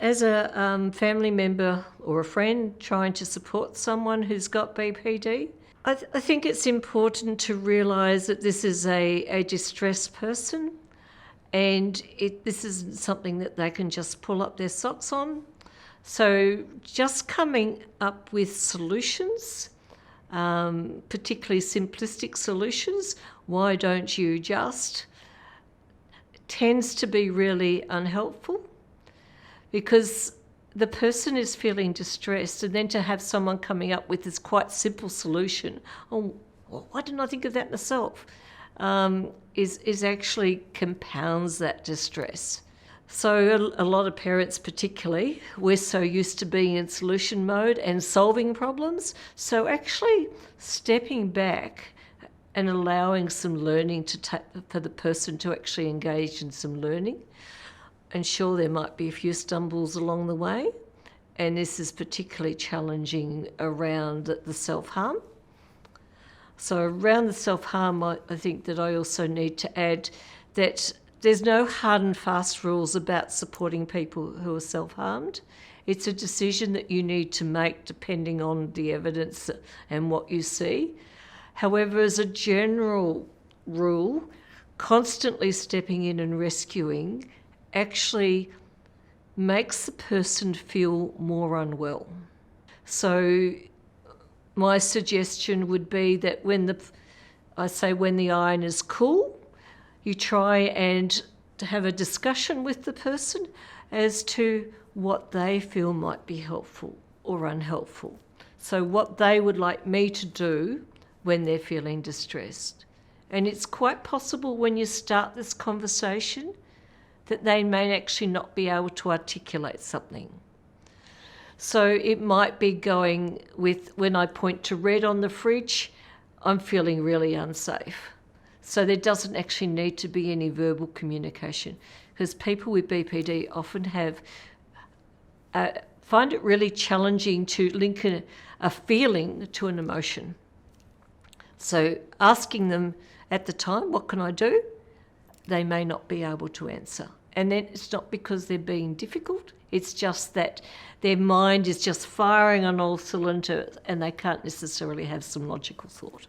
As a family member or a friend trying to support someone who's got BPD, I think it's important to realise that this is a distressed person, and this isn't something that they can just pull up their socks on. So just coming up with solutions, particularly simplistic solutions, why don't you just, tends to be really unhelpful, because the person is feeling distressed, and then to have someone coming up with this quite simple solution, oh, well, why didn't I think of that myself, is actually compounds that distress. So a lot of parents particularly, we're so used to being in solution mode and solving problems, so actually stepping back and allowing some learning for the person to actually engage in some learning. And sure, there might be a few stumbles along the way, and this is particularly challenging around the self-harm. So around the self-harm, I think that I also need to add that there's no hard and fast rules about supporting people who are self-harmed. It's a decision that you need to make depending on the evidence and what you see. However, as a general rule, constantly stepping in and rescuing actually makes the person feel more unwell. So my suggestion would be that when the iron is cool, you try and to have a discussion with the person as to what they feel might be helpful or unhelpful. So what they would like me to do when they're feeling distressed. And it's quite possible when you start this conversation that they may actually not be able to articulate something. So it might be going with, when I point to red on the fridge, I'm feeling really unsafe. So there doesn't actually need to be any verbal communication, because people with BPD often find it really challenging to link a feeling to an emotion. So asking them at the time, what can I do? They may not be able to answer. And then it's not because they're being difficult, it's just that their mind is just firing on all cylinders and they can't necessarily have some logical thought.